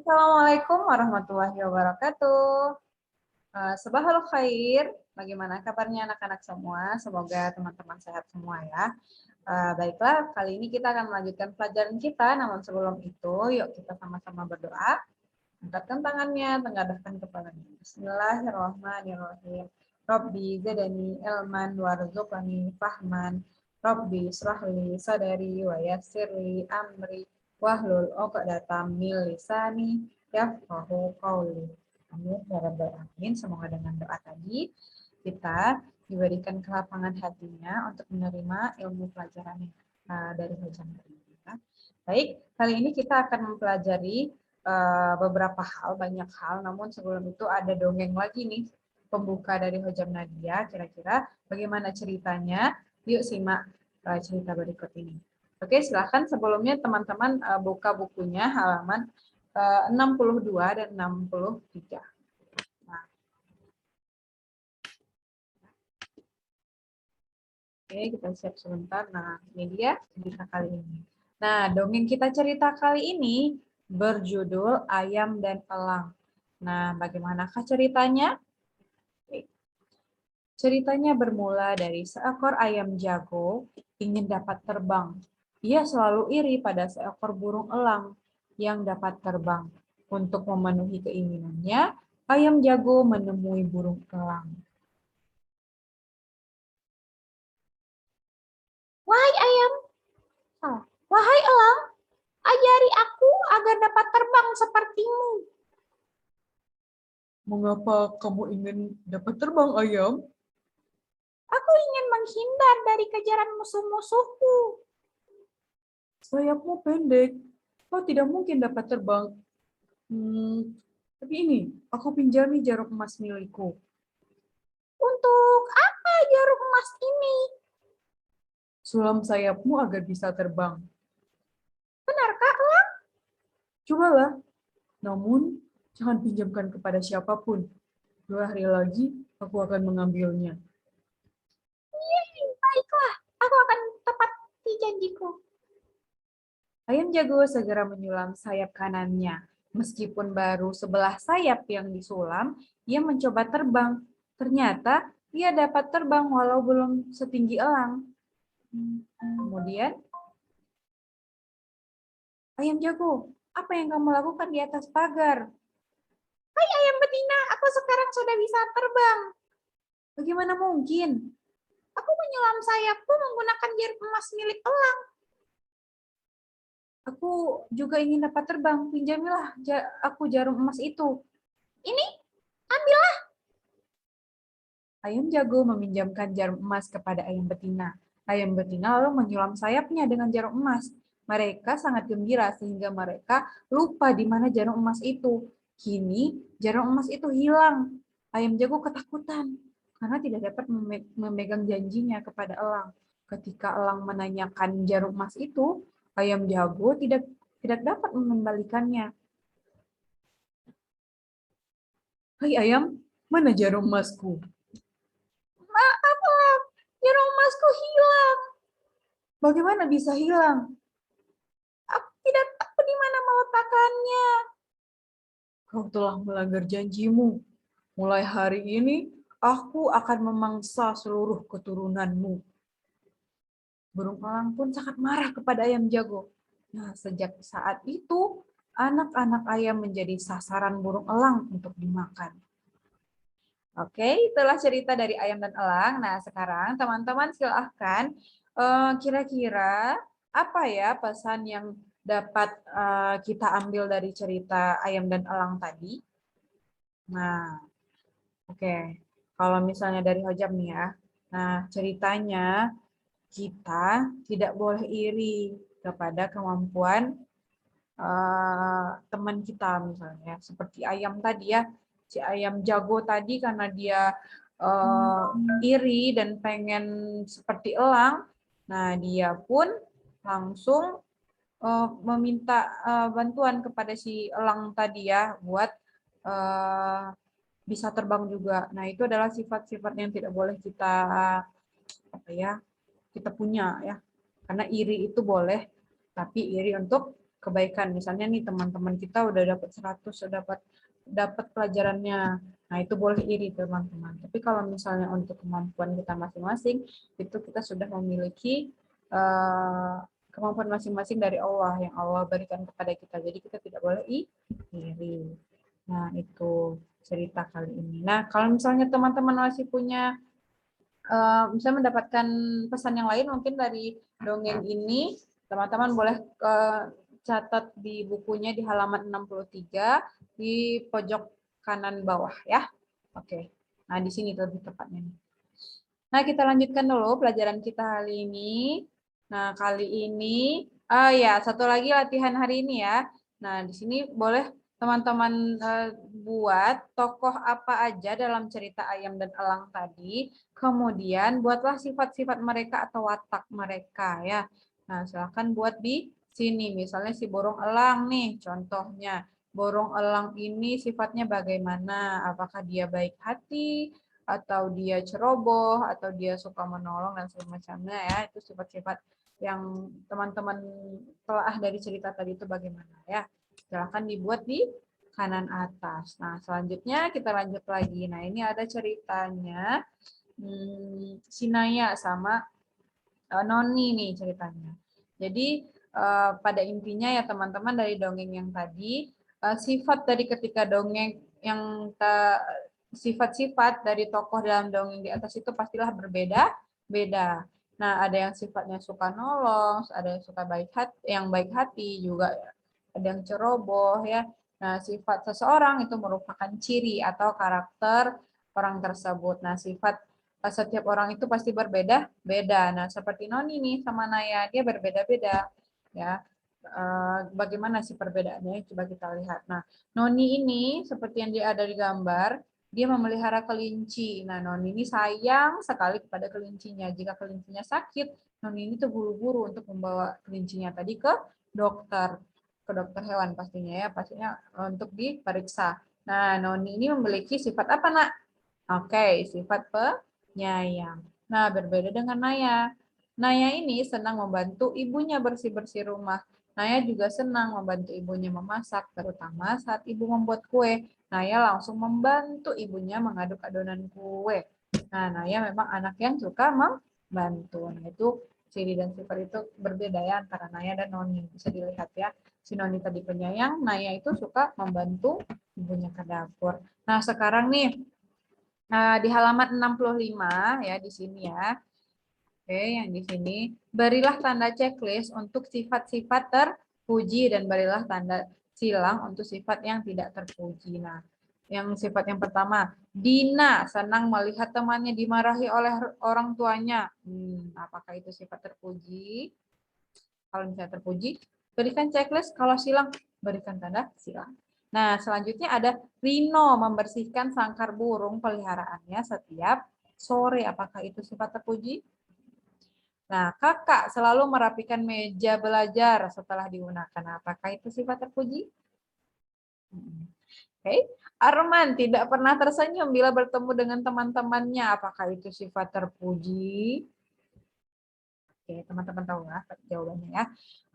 Assalamualaikum warahmatullahi wabarakatuh. Sabahul khair, bagaimana kabarnya anak-anak semua? Semoga teman-teman sehat semua ya. Baiklah, kali ini kita akan melanjutkan pelajaran kita, namun sebelum itu, yuk kita sama-sama berdoa. Angkatkan tangannya, tengadahkan kepalanya. Bismillahirrahmanirrahim. Rabbi zidani ilman warzuqni fahman. Rabbi shrahli sadari wa yassirli amri wahlul 'uqdatam min lisani yafqahu qawli. Amin ya rabbal alamin. Semoga dengan doa tadi kita diberikan kelapangan hatinya untuk menerima ilmu pelajaran dari Hojam ini. Baik, kali ini kita akan mempelajari beberapa hal, banyak hal, namun sebelum itu ada dongeng lagi nih, pembuka dari Hojam Nadia, kira-kira bagaimana ceritanya? Yuk simak cerita berikut ini. Oke, silahkan sebelumnya teman-teman buka bukunya halaman 62 dan 63. Nah. Oke, kita siap sebentar. Nah, ini dia cerita kali ini. Nah, dongeng kita cerita kali ini berjudul Ayam dan Elang. Nah, bagaimanakah ceritanya? Ceritanya bermula dari seekor ayam jago ingin dapat terbang. Ia selalu iri pada seekor burung elang yang dapat terbang. Untuk memenuhi keinginannya, ayam jago menemui burung elang. Wahai ayam, wahai elang, ajari aku agar dapat terbang sepertimu. Mengapa kamu ingin dapat terbang, ayam? Aku ingin menghindar dari kejaran musuh-musuhku. Sayapmu pendek, kau tidak mungkin dapat terbang. Tapi ini, aku pinjami jarum emas milikku. Untuk apa jarum emas ini? Sulam sayapmu agar bisa terbang. Benarkah, elang? Cobalah. Namun, jangan pinjamkan kepada siapapun. 2 hari lagi, aku akan mengambilnya. Baiklah, aku akan tepati janjiku. Ayam jago segera menyulam sayap kanannya. Meskipun baru sebelah sayap yang disulam, ia mencoba terbang. Ternyata, ia dapat terbang walau belum setinggi elang. Kemudian, ayam jago, apa yang kamu lakukan di atas pagar? Hai ayam betina, aku sekarang sudah bisa terbang. Bagaimana mungkin? Aku menyelam sayapku menggunakan jarum emas milik elang. Aku juga ingin dapat terbang. Pinjamilah aku jarum emas itu. Ini, ambillah. Ayam jago meminjamkan jarum emas kepada ayam betina. Ayam betina lalu menyulam sayapnya dengan jarum emas. Mereka sangat gembira sehingga mereka lupa di mana jarum emas itu. Kini jarum emas itu hilang. Ayam jago ketakutan karena tidak dapat memegang janjinya kepada elang. Ketika elang menanyakan jarum emas itu, ayam jago tidak dapat mengembalikannya. Hai ayam, mana jarum emasku? Maaf, jarum emasku hilang. Bagaimana bisa hilang? Aku tidak tahu di mana meletakkannya. Kau telah melanggar janjimu. Mulai hari ini, aku akan memangsa seluruh keturunanmu. Burung elang pun sangat marah kepada ayam jago. Nah, sejak saat itu, anak-anak ayam menjadi sasaran burung elang untuk dimakan. Oke, itulah cerita dari ayam dan elang. Nah, sekarang teman-teman silahkan kira-kira apa ya pesan yang dapat kita ambil dari cerita ayam dan elang tadi? Nah, oke. Kalau misalnya dari Hojam nih ya. Nah, ceritanya kita tidak boleh iri kepada kemampuan teman kita misalnya. Seperti ayam tadi ya. Si ayam jago tadi karena dia iri dan pengen seperti elang, nah dia pun langsung meminta bantuan kepada si elang tadi ya buat bisa terbang juga. Nah itu adalah sifat-sifat yang tidak boleh kita kita punya ya. Karena iri itu boleh, tapi iri untuk kebaikan. Misalnya nih teman-teman kita udah dapat 100, udah dapat pelajarannya. Nah, itu boleh iri teman-teman. Tapi kalau misalnya untuk kemampuan kita masing-masing, itu kita sudah memiliki kemampuan masing-masing dari Allah yang Allah berikan kepada kita. Jadi kita tidak boleh iri. Nah, itu cerita kali ini. Nah, kalau misalnya teman-teman masih punya bisa mendapatkan pesan yang lain mungkin dari dongeng ini, teman-teman boleh catat di bukunya di halaman 63 di pojok kanan bawah ya. Oke. Nah, di sini lebih tepatnya. Nah, kita lanjutkan dulu pelajaran kita hari ini. Nah, kali ini ya, satu lagi latihan hari ini ya. Nah, di sini boleh teman-teman buat tokoh apa aja dalam cerita Ayam dan Elang tadi. Kemudian buatlah sifat-sifat mereka atau watak mereka ya. Nah, silakan buat di sini. Misalnya si burung elang nih contohnya. Burung elang ini sifatnya bagaimana? Apakah dia baik hati atau dia ceroboh atau dia suka menolong dan semacamnya ya. Itu sifat-sifat yang teman-teman telah dari cerita tadi itu bagaimana ya. Silahkan dibuat di kanan atas. Nah, selanjutnya kita lanjut lagi. Nah, ini ada ceritanya Sinaya sama Noni nih ceritanya. Jadi pada intinya ya teman-teman dari dongeng yang tadi, sifat dari ketika dongeng yang sifat-sifat dari tokoh dalam dongeng di atas itu pastilah berbeda-beda. Nah, ada yang sifatnya suka nolong, ada yang suka baik hati juga ada yang ceroboh ya. Nah, sifat seseorang itu merupakan ciri atau karakter orang tersebut. Nah, sifat setiap orang itu pasti berbeda-beda. Nah, seperti Noni nih sama Naya, dia berbeda-beda ya. Bagaimana sih perbedaannya? Coba kita lihat. Nah, Noni ini seperti yang dia ada di gambar, dia memelihara kelinci. Nah, Noni ini sayang sekali kepada kelincinya. Jika kelincinya sakit, Noni ini tuh buru-buru untuk membawa kelincinya tadi ke dokter hewan pastinya ya, pastinya untuk diperiksa. Nah, Noni ini memiliki sifat apa, Nak? Oke, sifat penyayang. Nah, berbeda dengan Naya. Naya ini senang membantu ibunya bersih-bersih rumah. Naya juga senang membantu ibunya memasak, terutama saat ibu membuat kue. Naya langsung membantu ibunya mengaduk adonan kue. Nah, Naya memang anak yang suka membantu. Nah, itu ciri dan sifat itu berbeda ya antara Naya dan Noni. Bisa dilihat ya. Si Noni tadi penyayang, Naya itu suka membantu ibunya ke dapur. Nah, sekarang nih di halaman 65 ya di sini ya. Oke, yang di sini berilah tanda checklist untuk sifat-sifat terpuji dan berilah tanda silang untuk sifat yang tidak terpuji. Nah, yang sifat yang pertama, Dina senang melihat temannya dimarahi oleh orang tuanya. Apakah itu sifat terpuji? Kalau misalnya terpuji, berikan checklist. Kalau silang, berikan tanda silang. Nah, selanjutnya ada Rino membersihkan sangkar burung peliharaannya setiap sore. Apakah itu sifat terpuji? Nah, kakak selalu merapikan meja belajar setelah digunakan. Apakah itu sifat terpuji? Oke. Arman tidak pernah tersenyum bila bertemu dengan teman-temannya. Apakah itu sifat terpuji? Oke, teman-teman tahu lah jawabannya ya.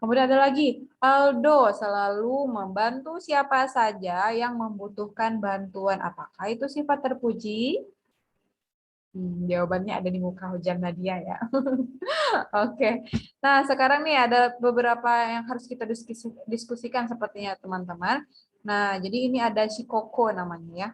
Kemudian ada lagi, Aldo selalu membantu siapa saja yang membutuhkan bantuan. Apakah itu sifat terpuji? Jawabannya ada di muka hujan Nadia ya. Oke. Nah, sekarang nih ada beberapa yang harus kita diskusikan sepertinya teman-teman. Nah, jadi ini ada si Koko namanya ya.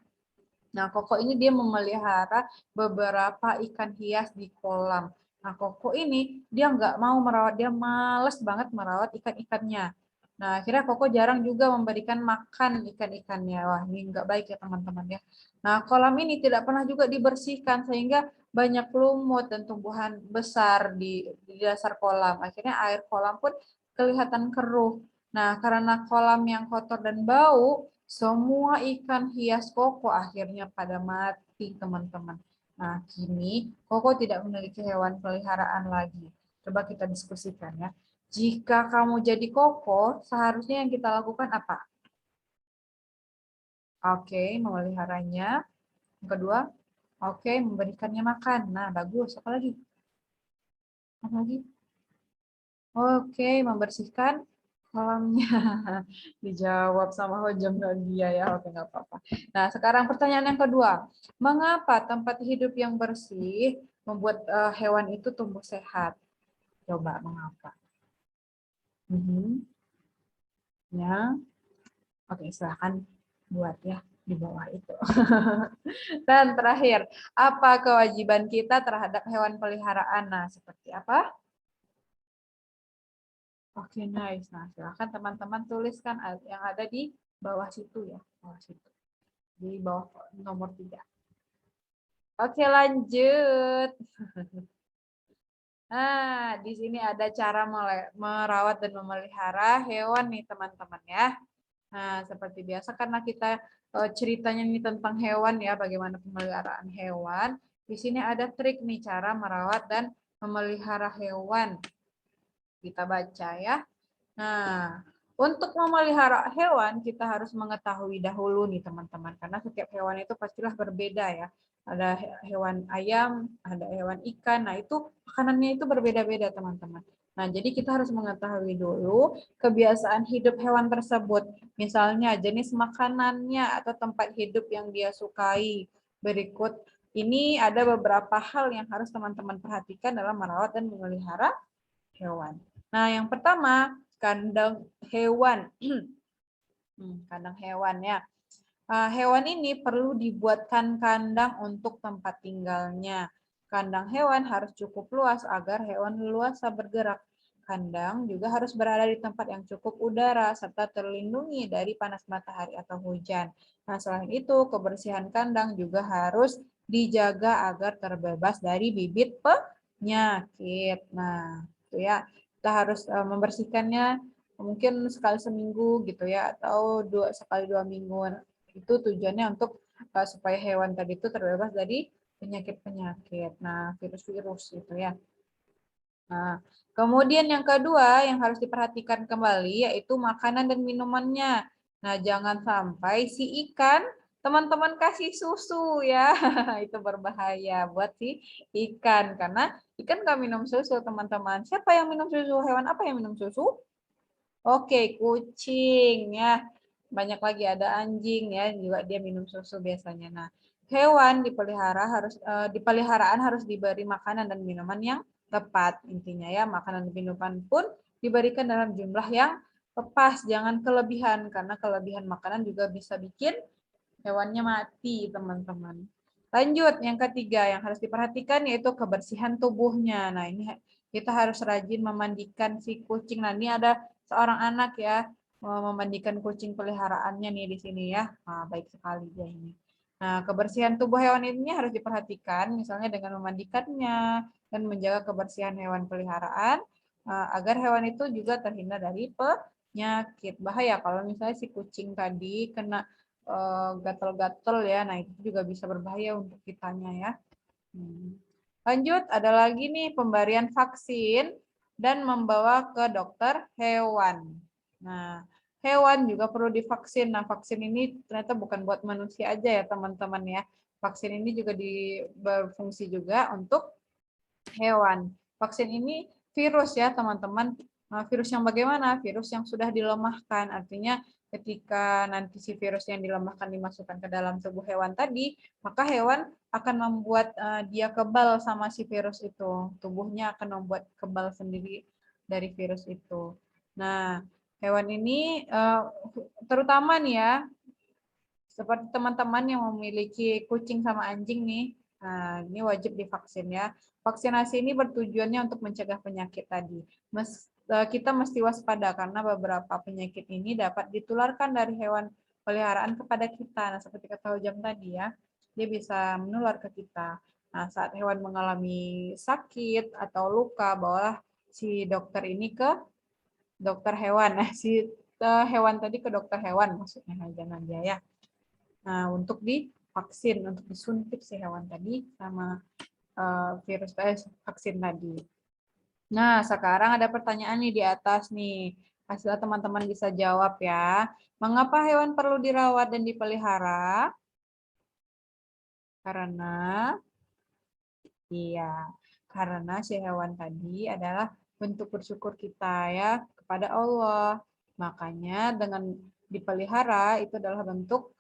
Nah, Koko ini dia memelihara beberapa ikan hias di kolam. Nah, Koko ini dia nggak mau merawat, dia males banget merawat ikan-ikannya. Nah, akhirnya Koko jarang juga memberikan makan ikan-ikannya. Wah, ini nggak baik ya teman-teman ya. Nah, kolam ini tidak pernah juga dibersihkan sehingga banyak lumut dan tumbuhan besar di dasar kolam. Akhirnya air kolam pun kelihatan keruh. Nah, karena kolam yang kotor dan bau, semua ikan hias Koko akhirnya pada mati, teman-teman. Nah, kini Koko tidak memiliki hewan peliharaan lagi. Coba kita diskusikan ya. Jika kamu jadi Koko, seharusnya yang kita lakukan apa? Oke, memeliharanya. Yang kedua, oke, memberikannya makan. Nah, bagus. Apa lagi? Apa lagi? Oke, membersihkan kolamnya. Dijawab sama Hojam Nadia ya, oke nggak apa-apa. Nah, sekarang pertanyaan yang kedua. Mengapa tempat hidup yang bersih membuat hewan itu tumbuh sehat? Coba mengapa? Mhm. Ya, oke silahkan buat ya di bawah itu. Dan terakhir, apa kewajiban kita terhadap hewan peliharaan? Nah, seperti apa? Oke, nice. Nah, silahkan teman-teman tuliskan yang ada di bawah situ ya. Bawah situ. Di bawah nomor 3. Oke, lanjut. Nah, di sini ada cara merawat dan memelihara hewan nih, teman-teman ya. Nah, seperti biasa karena kita ceritanya ini tentang hewan ya, bagaimana pemeliharaan hewan. Di sini ada trik nih cara merawat dan memelihara hewan. Kita baca ya. Nah, untuk memelihara hewan kita harus mengetahui dahulu nih teman-teman, karena setiap hewan itu pastilah berbeda ya. Ada hewan ayam, ada hewan ikan. Nah, itu makanannya itu berbeda-beda teman-teman. Nah, jadi kita harus mengetahui dulu kebiasaan hidup hewan tersebut. Misalnya jenis makanannya atau tempat hidup yang dia sukai. Berikut ini ada beberapa hal yang harus teman-teman perhatikan dalam merawat dan memelihara hewan. Nah, yang pertama, kandang hewan. Kandang hewan ya. Hewan ini perlu dibuatkan kandang untuk tempat tinggalnya. Kandang hewan harus cukup luas agar hewan leluasa bergerak. Kandang juga harus berada di tempat yang cukup udara serta terlindungi dari panas matahari atau hujan. Nah, selain itu, kebersihan kandang juga harus dijaga agar terbebas dari bibit penyakit. Nah, itu ya. Kita harus membersihkannya mungkin sekali seminggu gitu ya, atau sekali 2 minggu. Itu tujuannya untuk supaya hewan tadi itu terbebas dari penyakit-penyakit. Nah, virus-virus gitu ya. Nah, kemudian yang kedua yang harus diperhatikan kembali yaitu makanan dan minumannya. Nah, jangan sampai si ikan teman-teman kasih susu ya. Itu berbahaya buat si ikan karena ikan nggak minum susu, teman-teman. Siapa yang minum susu? Hewan apa yang minum susu? Oke, kucing ya. Banyak lagi ada anjing ya, juga dia minum susu biasanya. Nah, hewan di peliharaan harus diberi makanan dan minuman yang tepat. Intinya ya, makanan dan minuman pun diberikan dalam jumlah yang pas, jangan kelebihan karena kelebihan makanan juga bisa bikin hewannya mati, teman-teman. Lanjut, yang ketiga yang harus diperhatikan yaitu kebersihan tubuhnya. Nah, ini kita harus rajin memandikan si kucing. Nah, ini ada seorang anak ya, memandikan kucing peliharaannya nih di sini ya. Nah, baik sekali dia ini. Nah, kebersihan tubuh hewan ini harus diperhatikan, misalnya dengan memandikannya dan menjaga kebersihan hewan peliharaan, agar hewan itu juga terhindar dari penyakit. Bahaya kalau misalnya si kucing tadi kena gatal-gatal ya. Nah, itu juga bisa berbahaya untuk kitanya ya. Lanjut, ada lagi nih pemberian vaksin dan membawa ke dokter hewan. Nah, hewan juga perlu divaksin. Nah, vaksin ini ternyata bukan buat manusia aja ya, teman-teman ya. Vaksin ini juga berfungsi juga untuk hewan. Vaksin ini virus ya, teman-teman. Nah, virus yang bagaimana? Virus yang sudah dilemahkan. Artinya ketika nanti si virus yang dilemahkan dimasukkan ke dalam tubuh hewan tadi, maka hewan akan membuat dia kebal sama si virus itu. Tubuhnya akan membuat kebal sendiri dari virus itu. Nah, hewan ini terutama nih ya, seperti teman-teman yang memiliki kucing sama anjing nih, nah, ini wajib divaksin ya. Vaksinasi ini bertujuannya untuk mencegah penyakit tadi. Kita mesti waspada karena beberapa penyakit ini dapat ditularkan dari hewan peliharaan kepada kita. Nah, seperti kata Ujam tadi ya, dia bisa menular ke kita. Nah, saat hewan mengalami sakit atau luka, bawalah si dokter ini ke dokter hewan. Nah, si hewan tadi ke dokter hewan maksudnya jangan dia ya. Nah, untuk divaksin, untuk disuntik si hewan tadi sama virus vaksin tadi. Nah, sekarang ada pertanyaan nih di atas nih. Hasil teman-teman bisa jawab ya. Mengapa hewan perlu dirawat dan dipelihara? Karena, iya, karena si hewan tadi adalah bentuk bersyukur kita ya kepada Allah. Makanya dengan dipelihara itu adalah bentuk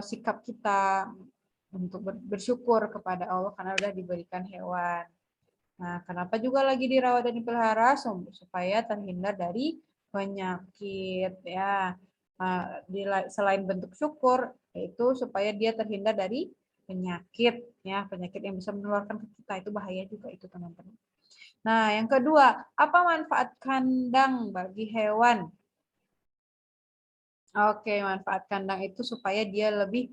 sikap kita untuk bersyukur kepada Allah karena sudah diberikan hewan. Nah, kenapa juga lagi dirawat dan dipelihara? Supaya terhindar dari penyakit ya. Selain bentuk syukur, yaitu supaya dia terhindar dari penyakit ya, penyakit yang bisa menularkan ke kita itu bahaya juga itu teman-teman. Nah, yang kedua, apa manfaat kandang bagi hewan? Oke, manfaat kandang itu supaya dia lebih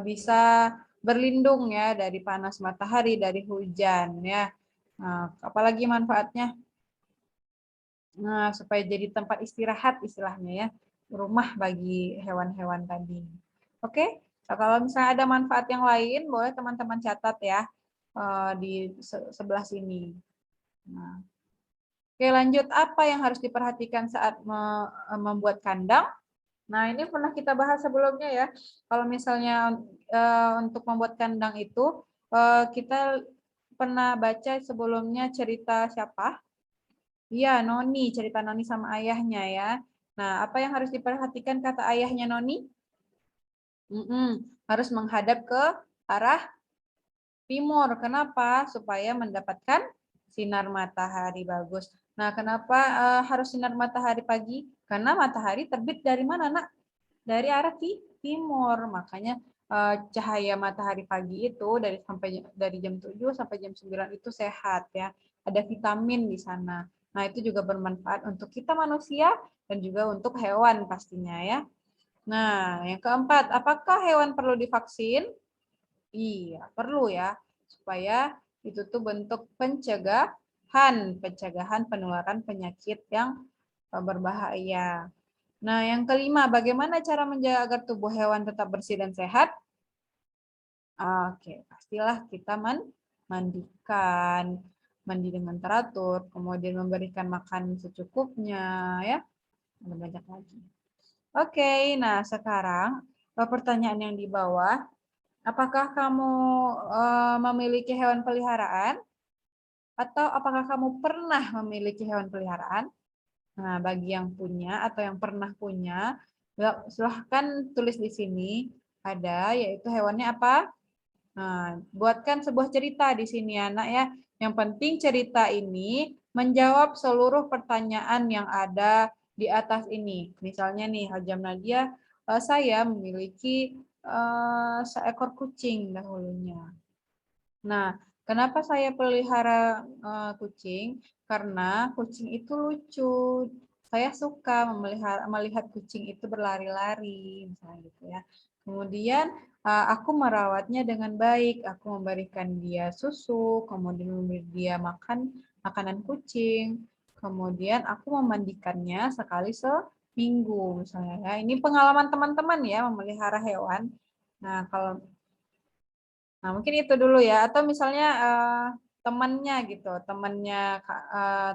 bisa berlindung ya dari panas matahari, dari hujan ya. Nah, apalagi manfaatnya? Nah, supaya jadi tempat istirahat istilahnya ya, rumah bagi hewan-hewan tadi. Oke, nah, kalau misalnya ada manfaat yang lain, boleh teman-teman catat ya di sebelah sini. Nah, oke, lanjut, apa yang harus diperhatikan saat membuat kandang? Nah, ini pernah kita bahas sebelumnya ya. Kalau misalnya untuk membuat kandang itu, kita pernah baca sebelumnya cerita siapa? Iya, Noni, cerita Noni sama ayahnya ya. Nah, apa yang harus diperhatikan kata ayahnya Noni? Harus menghadap ke arah timur. Kenapa? Supaya mendapatkan sinar matahari bagus. Nah, kenapa harus sinar matahari pagi? Karena matahari terbit dari mana, Nak? Dari arah timur. Makanya cahaya matahari pagi itu dari jam 7 sampai jam 9 itu sehat ya. Ada vitamin di sana. Nah, itu juga bermanfaat untuk kita manusia dan juga untuk hewan pastinya ya. Nah, yang keempat, apakah hewan perlu divaksin? Iya, perlu ya. Supaya itu tuh bentuk pencegahan penularan penyakit yang berbahaya. Nah, yang kelima, bagaimana cara menjaga agar tubuh hewan tetap bersih dan sehat? Oke, pastilah kita mandikan, mandi dengan teratur, kemudian memberikan makan secukupnya, ya. Ada banyak lagi. Oke, nah sekarang pertanyaan yang di bawah, apakah kamu memiliki hewan peliharaan? Atau apakah kamu pernah memiliki hewan peliharaan? Nah, bagi yang punya atau yang pernah punya, silahkan tulis di sini. Ada, yaitu hewannya apa? Nah, buatkan sebuah cerita di sini anak ya. Yang penting cerita ini menjawab seluruh pertanyaan yang ada di atas ini. Misalnya nih, Hajam Nadia, saya memiliki seekor kucing dahulunya. Nah, kenapa saya pelihara kucing? Karena kucing itu lucu. Saya suka melihat kucing itu berlari-lari, misalnya gitu ya. Kemudian aku merawatnya dengan baik. Aku memberikan dia susu, kemudian memberi dia makan makanan kucing. Kemudian aku memandikannya sekali seminggu, misalnya ya. Ini pengalaman teman-teman ya memelihara hewan. Nah, kalau Nah, mungkin itu dulu ya. Atau misalnya temannya gitu,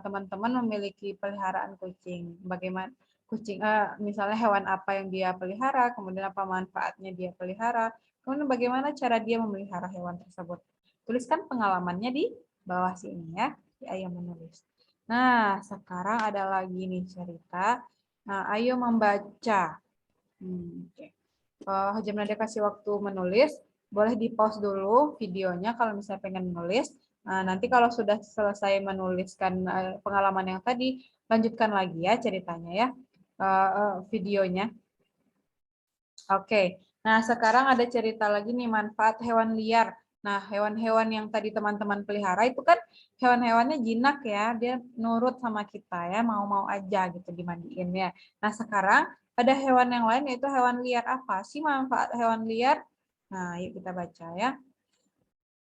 teman-teman memiliki peliharaan kucing. Bagaimana kucing, misalnya hewan apa yang dia pelihara, kemudian apa manfaatnya dia pelihara, kemudian bagaimana cara dia memelihara hewan tersebut. Tuliskan pengalamannya di bawah sini ya, di ayam menulis. Nah, sekarang ada lagi nih cerita. Nah, ayo membaca. Oke. Hajam Nada kasih waktu menulis, boleh di pause dulu videonya kalau misalnya pengen menulis. Nah, nanti kalau sudah selesai menuliskan pengalaman yang tadi, lanjutkan lagi ya ceritanya ya, videonya. Oke, nah sekarang ada cerita lagi nih manfaat hewan liar. Nah, hewan-hewan yang tadi teman-teman pelihara itu kan hewan-hewannya jinak ya, dia nurut sama kita ya, mau-mau aja gitu dimandiin ya. Nah, sekarang ada hewan yang lain yaitu hewan liar. Apa sih manfaat hewan liar? Nah, yuk kita baca ya.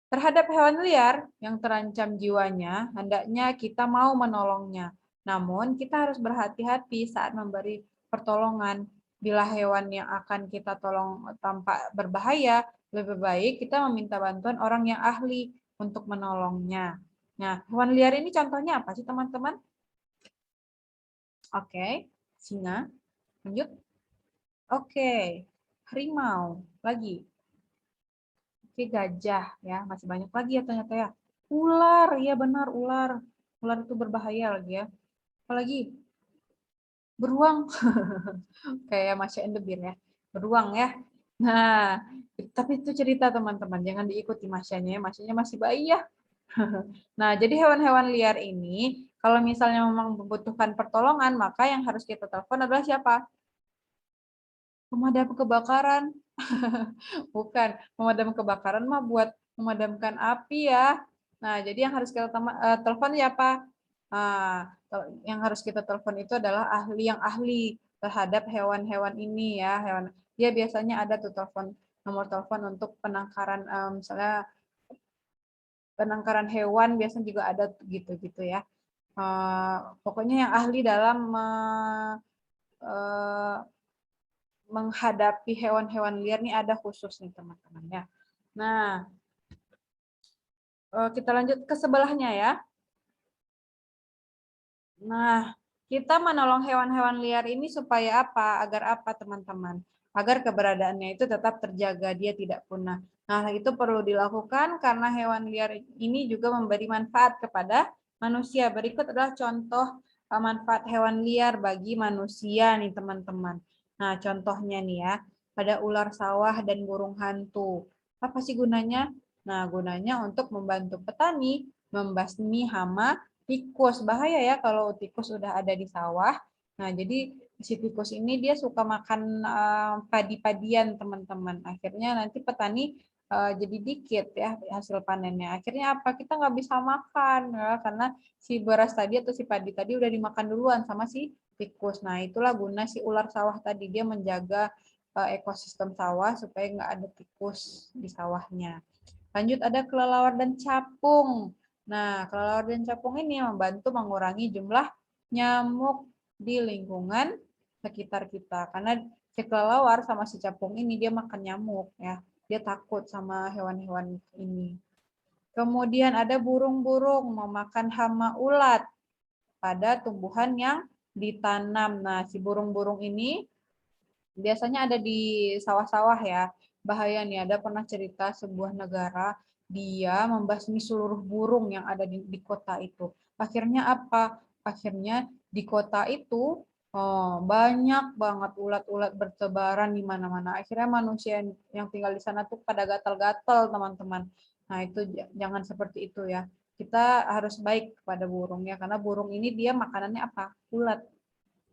Terhadap hewan liar yang terancam jiwanya, hendaknya kita mau menolongnya. Namun, kita harus berhati-hati saat memberi pertolongan. Bila hewan yang akan kita tolong tampak berbahaya, lebih baik kita meminta bantuan orang yang ahli untuk menolongnya. Nah, hewan liar ini contohnya apa sih, teman-teman? Oke, singa. Lanjut. Oke, harimau. Lagi. Oke, gajah ya, masih banyak lagi ya ternyata ya. Ular, ya benar ular. Ular itu berbahaya lagi ya. Apalagi? beruang. Kayak Masya and the Bear ya, beruang ya. Nah, tapi itu cerita teman-teman, jangan diikuti Masyanya, Masyanya masih bayi ya. Nah, jadi hewan-hewan liar ini, kalau misalnya memang membutuhkan pertolongan, maka yang harus kita telepon adalah siapa? Pemadam kebakaran. Bukan, pemadam kebakaran mah buat memadamkan api ya. Nah, jadi yang harus kita telepon siapa? Nah, yang harus kita telepon itu adalah ahli yang ahli terhadap hewan-hewan ini ya. Dia biasanya ada tuh nomor telepon untuk penangkaran, misalnya penangkaran hewan biasanya juga ada gitu-gitu ya. Pokoknya yang ahli dalam eh, menghadapi hewan-hewan liar nih ada khusus nih teman-teman ya. Nah, kita lanjut ke sebelahnya ya. Nah, kita menolong hewan-hewan liar ini supaya apa? Agar apa teman-teman? Agar keberadaannya itu tetap terjaga, dia tidak punah. Nah, itu perlu dilakukan karena hewan liar ini juga memberi manfaat kepada manusia. Berikut adalah contoh manfaat hewan liar bagi manusia nih teman-teman. Nah, contohnya nih ya, ada ular sawah dan burung hantu. Apa sih gunanya? Nah, gunanya untuk membantu petani membasmi hama tikus. Bahaya ya kalau tikus udah ada di sawah. Nah, jadi si tikus ini dia suka makan padi-padian, teman-teman. Akhirnya nanti petani jadi dikit ya hasil panennya. Akhirnya apa? Kita nggak bisa makan ya, karena si beras tadi atau si padi tadi udah dimakan duluan sama si tikus. Nah, itulah guna si ular sawah tadi. Dia menjaga ekosistem sawah supaya nggak ada tikus di sawahnya. Lanjut ada kelelawar dan capung. Nah, kelelawar dan capung ini membantu mengurangi jumlah nyamuk di lingkungan sekitar kita. Karena si kelelawar sama si capung ini dia makan nyamuk ya. Dia takut sama hewan-hewan ini. Kemudian ada burung-burung memakan hama ulat pada tumbuhan yang ditanam. Nah, si burung-burung ini biasanya ada di sawah-sawah ya. Bahaya nih, ada pernah cerita sebuah negara, dia membasmi seluruh burung yang ada di kota itu. Akhirnya apa? Akhirnya di kota itu banyak banget ulat-ulat bertebaran di mana-mana. Akhirnya manusia yang tinggal di sana tuh pada gatal-gatal, teman-teman. Nah, itu jangan seperti itu ya. Kita harus baik kepada burung ya, karena burung ini dia makanannya apa? Ulat.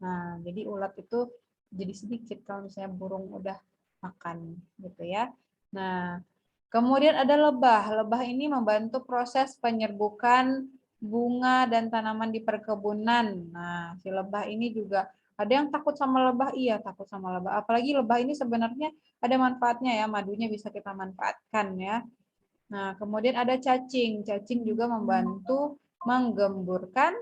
Nah, jadi ulat itu jadi sedikit kalau misalnya burung udah makan gitu ya. Nah, kemudian ada lebah. Lebah ini membantu proses penyerbukan bunga dan tanaman di perkebunan. Nah, si lebah ini juga ada yang takut sama lebah, iya takut sama lebah. Apalagi lebah ini sebenarnya ada manfaatnya ya, madunya bisa kita manfaatkan ya. Nah, kemudian ada cacing. Cacing juga membantu menggemburkan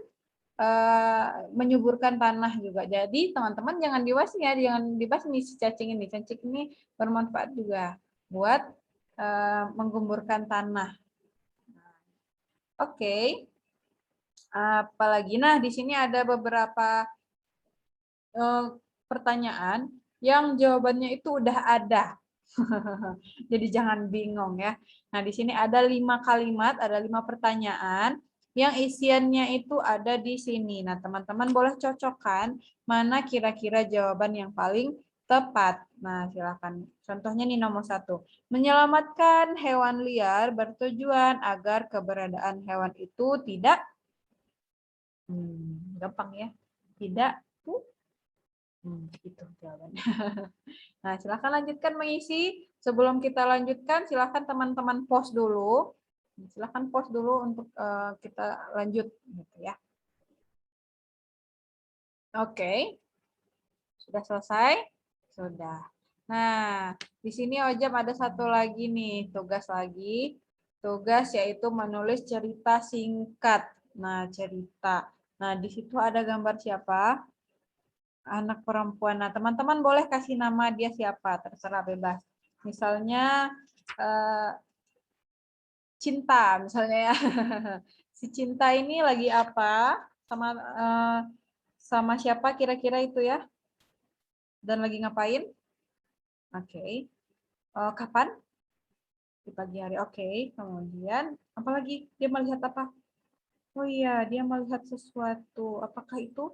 menyuburkan tanah juga. Jadi teman-teman jangan diwasnya, jangan dibasmi si cacing ini. Cacing ini bermanfaat juga buat menggemburkan tanah. Oke. Apalagi nah di sini ada beberapa pertanyaan yang jawabannya itu udah ada. Jadi jangan bingung ya. Nah, di sini ada 5 kalimat, ada 5 pertanyaan yang isiannya itu ada di sini. Nah, teman-teman boleh cocokkan mana kira-kira jawaban yang paling tepat. Nah, silakan. Contohnya nih nomor 1. Menyelamatkan hewan liar bertujuan agar keberadaan hewan itu tidak gampang ya. Tidak gitu jawabannya. Nah, silakan lanjutkan mengisi. Sebelum kita lanjutkan, silakan teman-teman pause dulu. Silakan pause dulu untuk kita lanjut gitu ya. Oke. Sudah selesai? Sudah. Nah, di sini Ojam ada satu lagi nih, tugas lagi. Tugas yaitu menulis cerita singkat. Nah, cerita. Nah, di situ ada gambar siapa? Anak perempuan. Nah, teman-teman boleh kasih nama dia siapa, terserah bebas. Misalnya Cinta, misalnya ya. Si Cinta ini lagi apa? Sama siapa kira-kira itu ya? Dan lagi ngapain? Oke. Kapan? Di pagi hari. Oke. Kemudian apalagi dia melihat apa? Oh iya, dia melihat sesuatu. Apakah itu?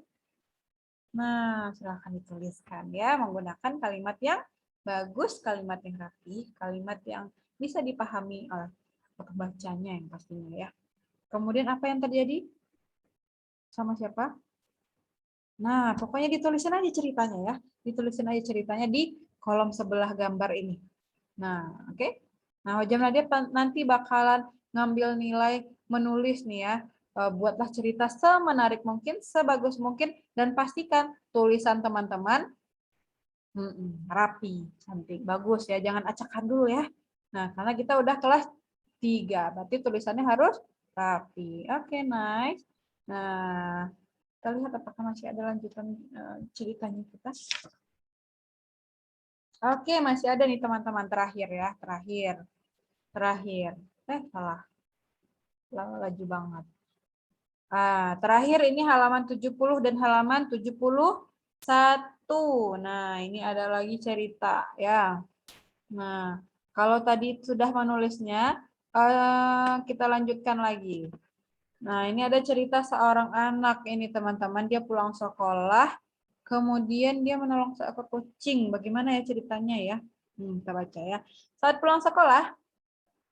Nah, silahkan dituliskan ya, menggunakan kalimat yang bagus, kalimat yang rapi, kalimat yang bisa dipahami oleh pembacanya yang pastinya ya. Kemudian apa yang terjadi? Sama siapa? Nah, pokoknya ditulisin aja ceritanya ya. Ditulisin aja ceritanya di kolom sebelah gambar ini. Nah, oke. Nah, Hojam Nadia nanti bakalan ngambil nilai menulis nih ya. Buatlah cerita semenarik mungkin, sebagus mungkin, dan pastikan tulisan teman-teman rapi, cantik, bagus ya. Jangan acakan dulu ya. Nah, karena kita udah kelas 3, berarti tulisannya harus rapi. Oke, nice. Nah, kita lihat apakah masih ada lanjutan ceritanya kita. Oke, masih ada nih teman-teman, terakhir ya, terakhir. Salah. Laju banget. Terakhir ini halaman 70 dan halaman 71. Nah, ini ada lagi cerita ya. Nah, kalau tadi sudah menulisnya, kita lanjutkan lagi. Nah, ini ada cerita seorang anak ini teman-teman, dia pulang sekolah, kemudian dia menolong seekor kucing. Bagaimana ya ceritanya ya? Kita baca ya. Saat pulang sekolah,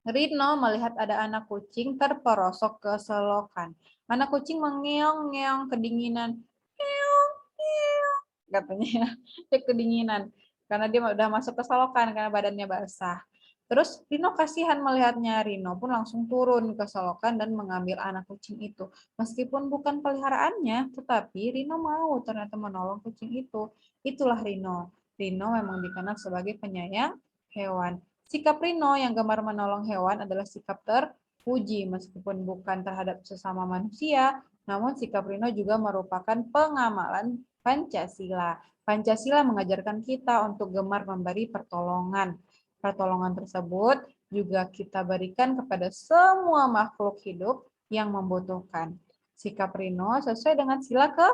Rino melihat ada anak kucing terperosok ke selokan. Anak kucing mengeong-ngeong kedinginan. Ngeong, ngeong, katanya ya. Dia kedinginan karena dia udah masuk ke selokan karena badannya basah. Terus Rino kasihan melihatnya. Rino pun langsung turun ke selokan dan mengambil anak kucing itu. Meskipun bukan peliharaannya, tetapi Rino mau ternyata menolong kucing itu. Itulah Rino. Rino memang dikenal sebagai penyayang hewan. Sikap Rino yang gemar menolong hewan adalah sikap terpuji, meskipun bukan terhadap sesama manusia, namun sikap Rino juga merupakan pengamalan Pancasila. Pancasila mengajarkan kita untuk gemar memberi pertolongan. Pertolongan tersebut juga kita berikan kepada semua makhluk hidup yang membutuhkan. Sikap Rino sesuai dengan sila ke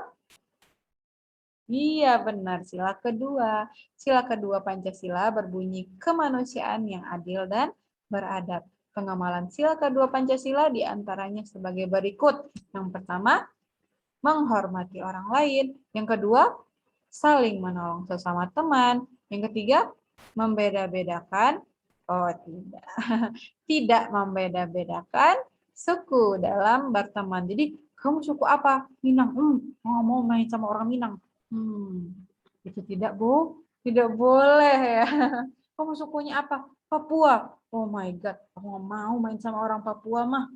Iya, benar. Sila kedua. Sila kedua Pancasila berbunyi kemanusiaan yang adil dan beradab. Pengamalan sila kedua Pancasila diantaranya sebagai berikut. Yang pertama, menghormati orang lain. Yang kedua, saling menolong sesama teman. Yang ketiga, membeda-bedakan. Oh, tidak. Tidak membeda-bedakan suku dalam berteman. Jadi, kamu suku apa? Minang. Mau main sama orang Minang. Itu tidak, Bu. Tidak boleh ya. Kamu sukunya apa? Papua. Oh my God, aku nggak mau main sama orang Papua mah.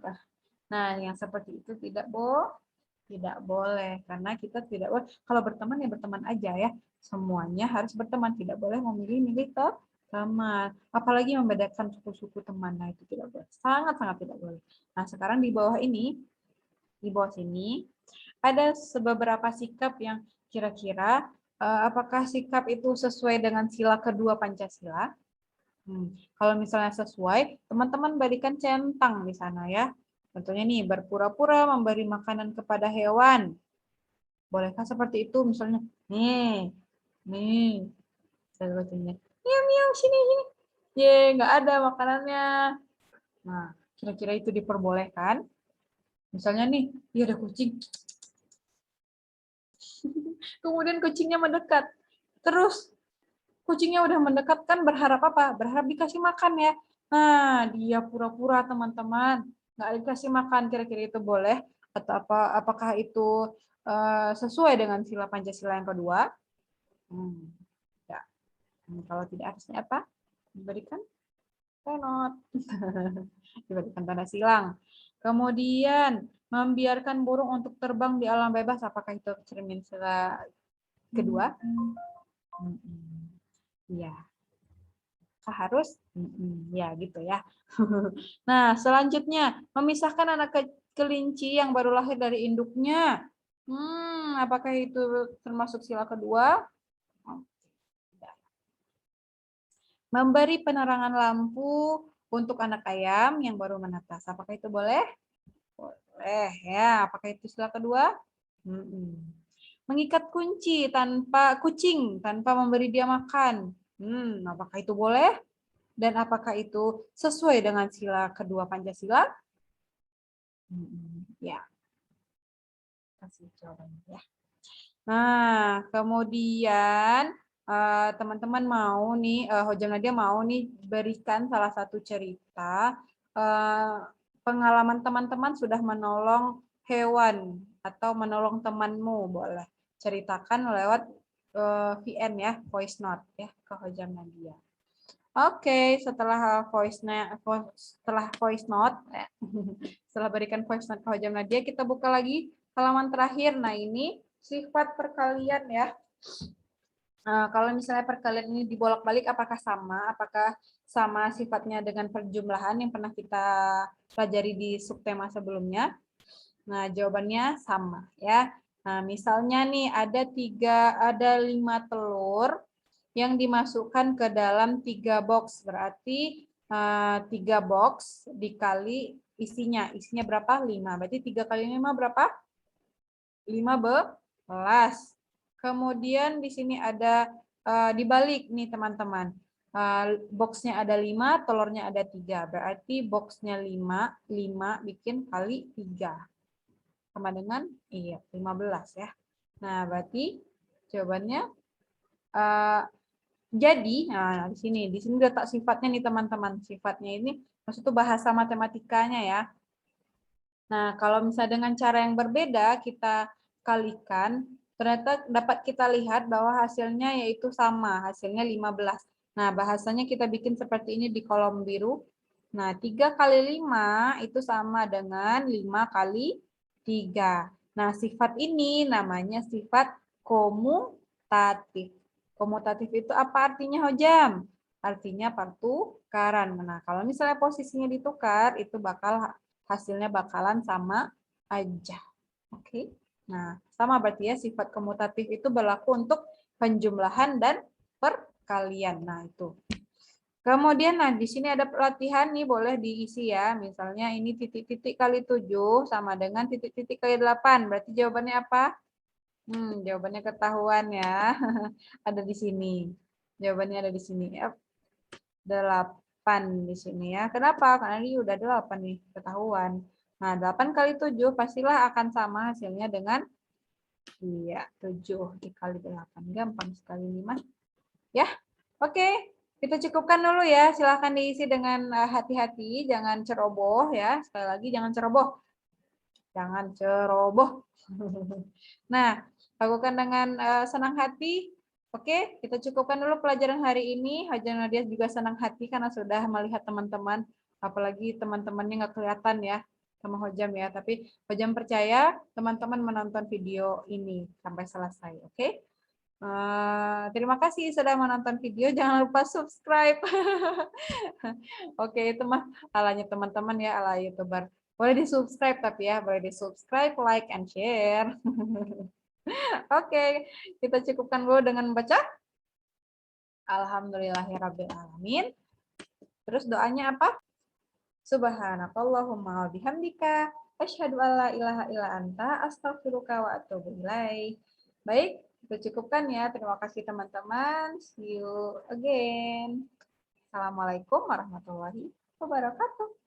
Nah, yang seperti itu tidak, Bu. Tidak boleh. Karena kita tidak boleh. Kalau berteman ya berteman aja ya. Semuanya harus berteman. Tidak boleh memilih-milih teman. Apalagi membedakan suku-suku teman. Nah, itu tidak boleh. Sangat-sangat tidak boleh. Nah, sekarang di bawah ini, di bawah sini, ada beberapa sikap yang kira-kira apakah sikap itu sesuai dengan sila kedua Pancasila? Kalau misalnya sesuai, teman-teman berikan centang di sana ya. Contohnya nih, berpura-pura memberi makanan kepada hewan. Bolehkah seperti itu? Misalnya, nih, saya bacanya, miau miau sini sini. Ye, nggak ada makanannya. Nah, kira-kira itu diperbolehkan? Misalnya nih, dia ada kucing. Kemudian kucingnya mendekat. Terus kucingnya udah mendekat kan berharap apa? Berharap dikasih makan ya. Nah, dia pura-pura teman-teman. Nggak dikasih makan, kira-kira itu boleh? Atau apakah itu sesuai dengan sila Pancasila yang kedua? Ya. Kalau tidak harusnya apa? Diberikan penot. Diberikan tanda silang. Kemudian, membiarkan burung untuk terbang di alam bebas. Apakah itu cermin sila kedua? Iya. Harus? Ya, gitu ya. Nah, selanjutnya, memisahkan anak kelinci yang baru lahir dari induknya. Apakah itu termasuk sila kedua? Memberi penerangan lampu untuk anak ayam yang baru menetas. Apakah itu boleh? Boleh ya. Apakah itu sila kedua? Mengikat kucing tanpa memberi dia makan. Apakah itu boleh? Dan apakah itu sesuai dengan sila kedua Pancasila? Ya. Kasih jawabannya ya. Nah, kemudian teman-teman mau nih, Hojam Nadia mau nih berikan salah satu cerita pengalaman teman-teman sudah menolong hewan atau menolong temanmu, boleh ceritakan lewat VN ya, voice note ya ke Hojam Nadia. Oke, setelah voice note, setelah berikan voice note ke Hojam Nadia, kita buka lagi halaman terakhir. Nah, ini sifat perkalian ya. Kalau misalnya perkalian ini dibolak-balik, apakah sama? Apakah sama sifatnya dengan perjumlahan yang pernah kita pelajari di subtema sebelumnya? Nah, jawabannya sama ya. Nah, misalnya nih ada 5 telur yang dimasukkan ke dalam 3 box. Berarti 3 box dikali isinya. Isinya berapa? 5. Berarti 3 kali 5 berapa? 15. Kemudian di sini ada dibalik nih teman-teman. Boxnya ada 5, telurnya ada 3. Berarti boxnya 5 bikin kali 3. Sama dengan 15 ya. Nah, berarti jawabannya jadi, nah di sini letak sifatnya nih teman-teman. Sifatnya ini maksudnya bahasa matematikanya ya. Nah, kalau misalnya dengan cara yang berbeda kita kalikan, ternyata dapat kita lihat bahwa hasilnya yaitu sama, hasilnya 15. Nah, bahasanya kita bikin seperti ini di kolom biru. Nah, 3 kali 5 itu sama dengan 5 kali 3. Nah, sifat ini namanya sifat komutatif. Komutatif itu apa artinya, Hojam? Artinya pertukaran. Nah, kalau misalnya posisinya ditukar, itu hasilnya bakalan sama aja. Oke. Nah, sama berarti ya sifat komutatif itu berlaku untuk penjumlahan dan perkalian. Nah, itu. Kemudian nah di sini ada pelatihan nih boleh diisi ya. Misalnya ini titik-titik kali 7 sama dengan titik-titik kali 8. Berarti jawabannya apa? Jawabannya ketahuan ya. Ada di sini. Jawabannya ada di sini. 8 di sini ya. Kenapa? Karena ini udah 8 nih, ketahuan. Nah, 8 kali 7 pastilah akan sama hasilnya dengan 7 dikali 8. Gampang sekali nih, Mas. Ya, oke. Kita cukupkan dulu ya. Silahkan diisi dengan hati-hati, jangan ceroboh ya. Sekali lagi jangan ceroboh. Jangan ceroboh. Nah, lakukan dengan senang hati. Oke, kita cukupkan dulu pelajaran hari ini. Hajah Nadia juga senang hati karena sudah melihat teman-teman, apalagi teman-temannya nggak kelihatan ya sama Hojam ya. Tapi Hojam percaya teman-teman menonton video ini sampai selesai. Oke, terima kasih sudah menonton video. Jangan lupa subscribe. Oke, itu mah alanya teman-teman ya, ala YouTuber. Boleh di-subscribe tapi ya, boleh di-subscribe, like, and share. Oke, kita cukupkan dulu dengan membaca Alhamdulillahirrabbilalamin. Terus doanya apa? Subhanakallahumma wa bihamdika asyhadu an la ilaha illa anta astaghfiruka wa atubu ilaik. Baik, kita cukupkan ya. Terima kasih teman-teman. See you again. Assalamualaikum warahmatullahi wabarakatuh.